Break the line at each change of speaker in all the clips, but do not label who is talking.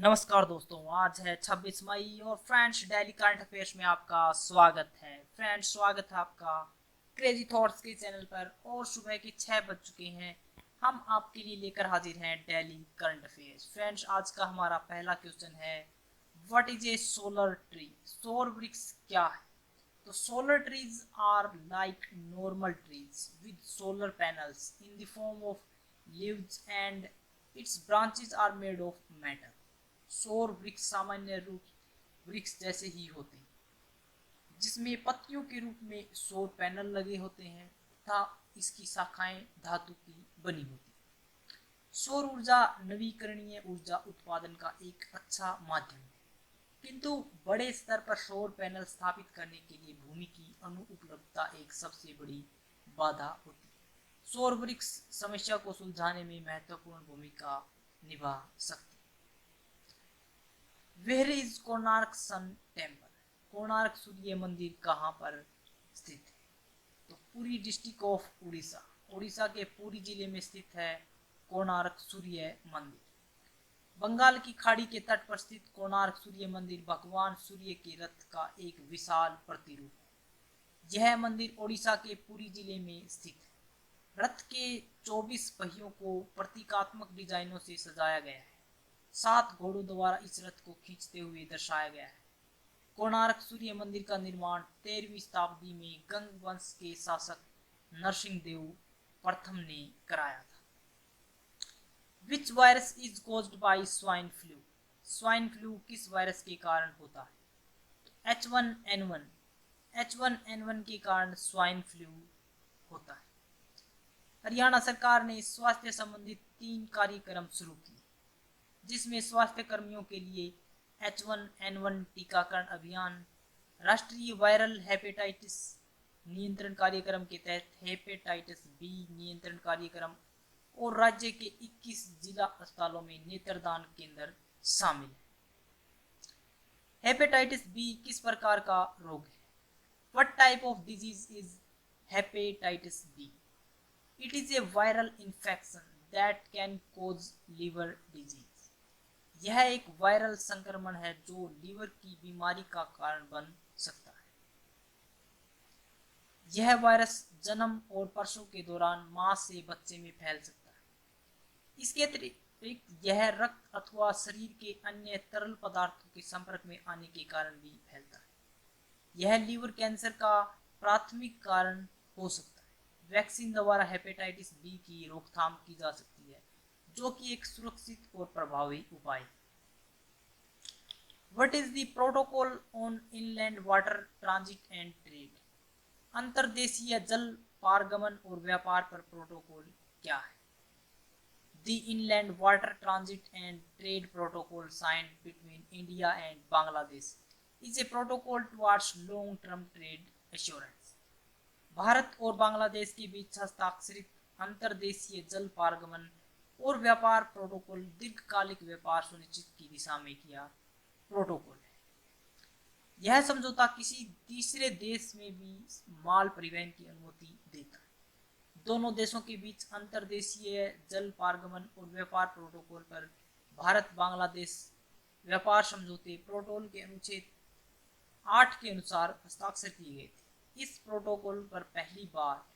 नमस्कार दोस्तों, आज है 26 मई और फ्रेंड्स डेली करंट अफेयर्स में आपका स्वागत है। फ्रेंड्स, स्वागत है आपका क्रेजी थॉट्स के चैनल पर। और सुबह के 6 बज चुके हैं। हम आपके लिए लेकर हाजिर हैं डेली करंट अफेयर्स। फ्रेंड्स, आज का हमारा पहला क्वेश्चन है, what is a solar tree? सौर वृक्ष क्या है? तो solar trees are like normal trees with solar panels in the form of leaves and its branches are made of metal. सौर वृक्ष सामान्य रूप वृक्ष जैसे ही होते हैं, जिसमें पत्तियों के रूप में सौर पैनल लगे होते हैं तथा इसकी शाखाएं धातु की बनी होती हैं। सौर ऊर्जा नवीकरणीय ऊर्जा उत्पादन का एक अच्छा माध्यम है, किंतु बड़े स्तर पर सौर पैनल स्थापित करने के लिए भूमि की अनुपलब्धता एक सबसे बड़ी बाधा होती है। सौर वृक्ष समस्या को सुलझाने में महत्वपूर्ण भूमिका निभा सकते हैं। Where is Konark sun temple? Konark सूर्य मंदिर कहाँ पर स्थित है? तो पुरी डिस्ट्रिक्ट ऑफ उड़ीसा, उड़ीसा के पुरी जिले में स्थित है कोणार्क सूर्य मंदिर। बंगाल की खाड़ी के तट पर स्थित कोणार्क सूर्य मंदिर भगवान सूर्य के रथ का एक विशाल प्रतिरूप है। यह मंदिर उड़ीसा के पुरी जिले में स्थित है। रथ के 24 पहियों को प्रतीकात्मक डिजाइनों से सजाया गया है। 7 घोड़ों द्वारा इस रथ को खींचते हुए दर्शाया गया है। कोणार्क सूर्य मंदिर का निर्माण 13वीं शताब्दी में गंग वंश के शासक नरसिंह देव प्रथम ने कराया था। Which virus is caused by swine flu? Swine flu किस वायरस के कारण होता है? H1N1, H1N1 के कारण स्वाइन फ्लू होता है। हरियाणा सरकार ने स्वास्थ्य संबंधित 3 कार्यक्रम शुरू किए, जिसमें स्वास्थ्य कर्मियों के लिए H1N1 टीकाकरण अभियान, राष्ट्रीय वायरल हेपेटाइटिस नियंत्रण कार्यक्रम के तहत हेपेटाइटिस बी नियंत्रण कार्यक्रम और राज्य के 21 जिला अस्पतालों में नेत्रदान केंद्र शामिल है। हेपेटाइटिस बी किस प्रकार का रोग है? What type of disease is hepatitis B? It is a viral infection that can cause liver disease. यह एक वायरल संक्रमण है जो लीवर की बीमारी का कारण बन सकता है। यह वायरस जन्म और प्रसव के दौरान मां से बच्चे में फैल सकता है। इसके अतिरिक्त यह रक्त अथवा शरीर के अन्य तरल पदार्थों के संपर्क में आने के कारण भी फैलता है। यह लीवर कैंसर का प्राथमिक कारण हो सकता है। वैक्सीन द्वारा हेपेटाइटिस बी की रोकथाम की जा सकती है, जो कि एक सुरक्षित और प्रभावी उपाय है। What is the protocol on inland water transit and trade? अंतर्देशीय जल पारगमन और व्यापार पर प्रोटोकॉल क्या है? The Inland Water Transit and Trade Protocol signed between India and Bangladesh is a protocol towards long-term trade assurance. Bharat और बांग्लादेश के बीच हस्ताक्षरित अंतर्देशीय जल पारगमन और व्यापार प्रोटोकॉल दीर्घकालिक व्यापार सुनिश्चित की दिशा में किया प्रोटोकॉल है। यह समझौता किसी तीसरे देश में भी माल परिवहन की अनुमति देता है। दोनों देशों के बीच अंतर्देशीय जल पारगमन और व्यापार प्रोटोकॉल पर भारत बांग्लादेश व्यापार समझौते प्रोटोकॉल के अनुच्छेद 8 के अनुसार हस्ताक्षर किए गए थे। इस प्रोटोकॉल पर पहली बार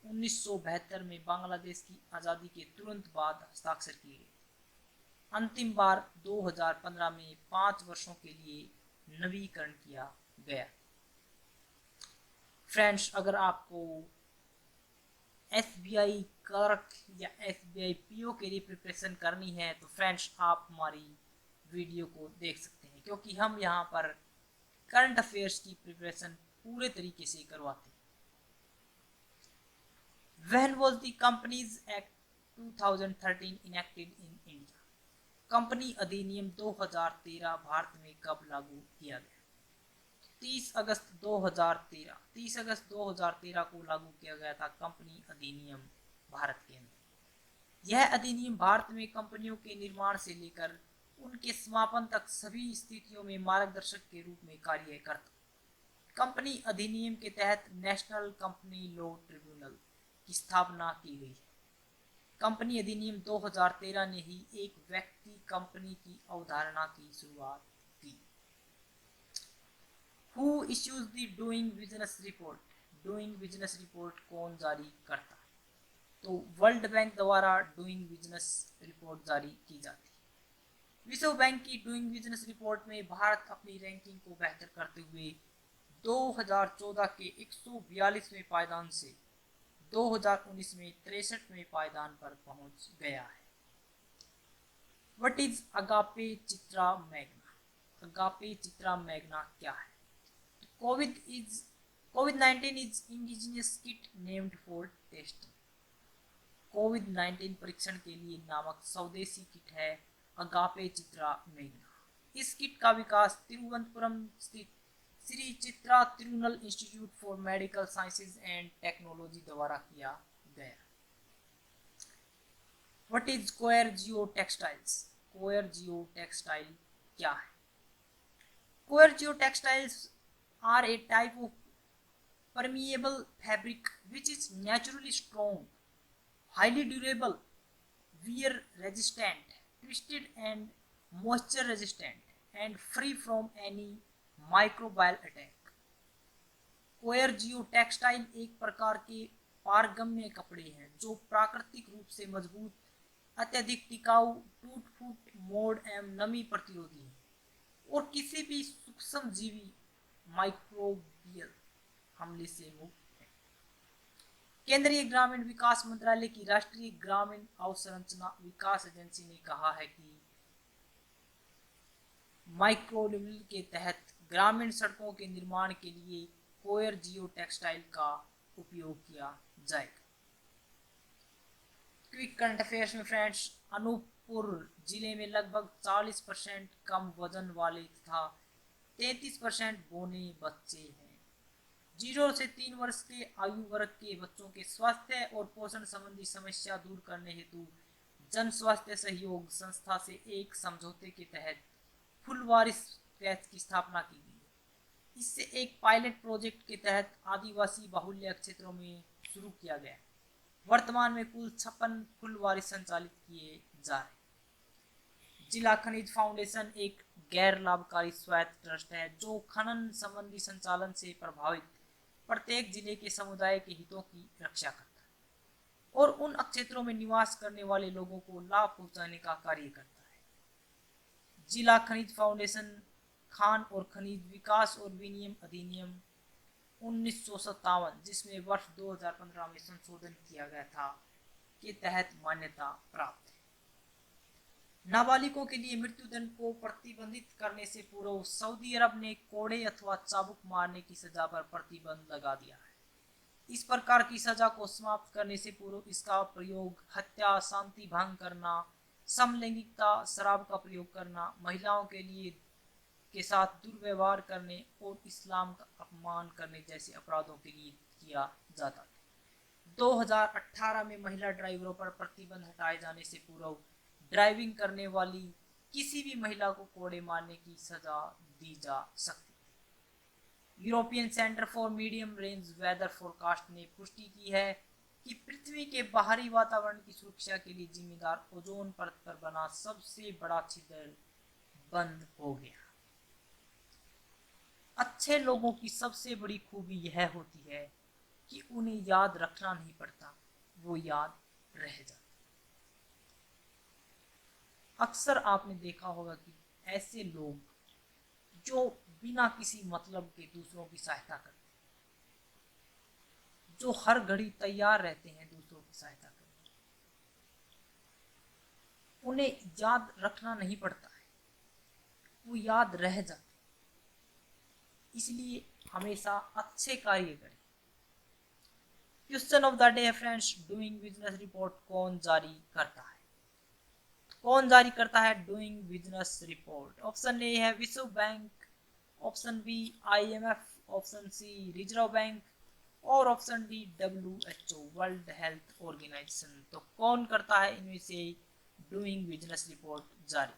1972 में बांग्लादेश की आज़ादी के तुरंत बाद हस्ताक्षर किए गए। अंतिम बार 2015 में 5 वर्षों के लिए नवीकरण किया गया। फ्रेंड्स, अगर आपको SBI क्लर्क या SBI PO के लिए प्रिपरेशन करनी है तो फ्रेंड्स आप हमारी वीडियो को देख सकते हैं, क्योंकि हम यहाँ पर करंट अफेयर्स की प्रिपरेशन पूरे तरीके से करवाते हैं। When was the Companies Act 2013 enacted in India? Company अधिनियम 2013 भारत में कब लागू किया गया? 30 अगस्त 2013 को लागू किया गया था कंपनी अधिनियम भारत के अंदर। यह अधिनियम भारत में कंपनियों के निर्माण से लेकर उनके समापन तक सभी स्थितियों में मार्गदर्शक के रूप में कार्य करता। कंपनी अधिनियम के तहत नेशनल कंपनी लॉ ट्रिब्यूनल की स्थापना की गई है। कंपनी अधिनियम 2013 ने ही एक व्यक्ति कंपनी की अवधारणा की शुरुआत की। Who issues the doing business report? Doing business report कौन जारी करता है? तो वर्ल्ड बैंक द्वारा डूइंग बिजनेस रिपोर्ट जारी की जाती है। विश्व बैंक की डूइंग बिजनेस रिपोर्ट में भारत अपनी रैंकिंग को बेहतर करते हुए 2014 के 142वें पायदान से 2019 में 63वें पायदान पर पहुंच गया है। What is agape Chitra Magna? Agape Chitra Magna क्या है? COVID-19 is indigenous kit named for testing. COVID-19 परीक्षण के लिए नामक स्वदेशी किट है अगापे चित्रा मैग्ना। इस किट का विकास तिरुवनंतपुरम स्थित Shri Chitra Tirunal Institute for Medical Sciences and Technology द्वारा किया गया। What is coir geotextiles? Coir geotextile क्या है? Coir geotextiles are a type of permeable fabric which is naturally strong, highly durable, wear resistant, twisted and moisture resistant, and free from any microbial attack. Coir geotextile एक प्रकार के पारगम्य कपड़े हैं जो प्राकृतिक रूप से मजबूत, अत्यधिक टिकाऊ, टूट फूट, मोड़ एवं नमी प्रतिरोधी है और किसी भी सूक्ष्म जीवी माइक्रोबियल हमले से मुक्त है। केंद्रीय ग्रामीण विकास मंत्रालय की राष्ट्रीय ग्रामीण अवसंरचना विकास एजेंसी ने कहा है कि माइक्रोबियल के तहत ग्रामीण सड़कों के निर्माण के लिए कोयर जियो टेक्सटाइल का उपयोग किया जाएगा। क्विक करंट अफेयर्स में फ्रेंड्स, अनूपपुर जिले में लगभग 40% कम वजन वाले तथा 33% बौने बच्चे हैं। 0 से 3 वर्ष के आयु वर्ग के बच्चों के स्वास्थ्य और पोषण संबंधी समस्या दूर करने हेतु जन स्वास्थ्य सहयोग संस्था से एक समझौते के तहत फुलवारिस क्रैच की स्थापना की गई। इससे एक पायलट प्रोजेक्ट के तहत आदिवासी बाहुल्य क्षेत्रों में शुरू किया गया। वर्तमान में कुल 56 फुलवारिस संचालित किए जा रहे। जिला खनिज फाउंडेशन एक गैर लाभकारी स्वायत्त ट्रस्ट है जो खनन संबंधी संचालन से प्रभावित प्रत्येक जिले के समुदाय के हितों की रक्षा करता है और उन क्षेत्रों में निवास करने वाले लोगों को लाभ पहुंचाने का कार्य करता है। जिला खनिज फाउंडेशन खान और खनिज विकास और विनियम अधिनियम 1957, जिसमें वर्ष 2015 में संशोधन किया गया था, के तहत मान्यता प्राप्त है। नाबालिगों के लिए मृत्युदंड को प्रतिबंधित करने से पूर्व सऊदी अरब ने कोड़े अथवा चाबुक मारने की सजा पर प्रतिबंध लगा दिया है। इस प्रकार की सजा को समाप्त करने से पूर्व इसका प्रयोग हत्या, शांति भंग करना, समलैंगिकता, शराब का प्रयोग करना, महिलाओं के लिए के साथ दुर्व्यवहार करने और इस्लाम का अपमान करने जैसे अपराधों के लिए किया जाता था। 2018 में महिला ड्राइवरों पर प्रतिबंध हटाए जाने से पूर्व ड्राइविंग करने वाली किसी भी महिला को कोड़े मारने की सजा दी जा सकती है। European Centre for Medium Range Weather Forecast ने पुष्टि की है कि पृथ्वी के बाहरी वातावरण की सुरक्षा के लिए जिम्मेदार ओजोन परत पर बना सबसे बड़ा छिद्र बंद हो गया। अच्छे लोगों की सबसे बड़ी खूबी यह होती है कि उन्हें याद रखना नहीं पड़ता, वो याद रह जाता। अक्सर आपने देखा होगा कि ऐसे लोग जो बिना किसी मतलब के दूसरों की सहायता करते हैं, जो हर घड़ी तैयार रहते हैं दूसरों की सहायता करने, उन्हें याद रखना नहीं पड़ता है, वो याद रह जाते। इसलिए हमेशा अच्छे कार्य करें। Question of the day friends, doing business report कौन जारी करता है? कौन जारी करता है doing business report? Option A है विश्व बैंक, option B IMF, option C reserve bank और option D WHO world health organization. तो कौन करता है इनमें से डूइंग बिजनेस रिपोर्ट जारी?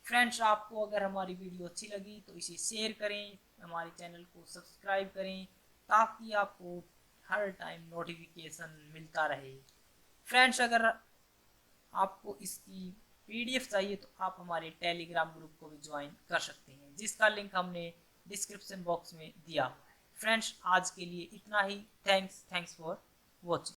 फ्रेंड्स, आपको अगर हमारी वीडियो अच्छी लगी तो इसे शेयर करें, हमारे चैनल को सब्सक्राइब करें ताकि आपको हर टाइम नोटिफिकेशन मिलता रहे। फ्रेंड्स, अगर आपको इसकी पीडीएफ चाहिए तो आप हमारे टेलीग्राम ग्रुप को भी ज्वाइन कर सकते हैं, जिसका लिंक हमने डिस्क्रिप्शन बॉक्स में दिया हुआ है। फ्रेंड्स, आज के लिए इतना ही। Thanks for watching.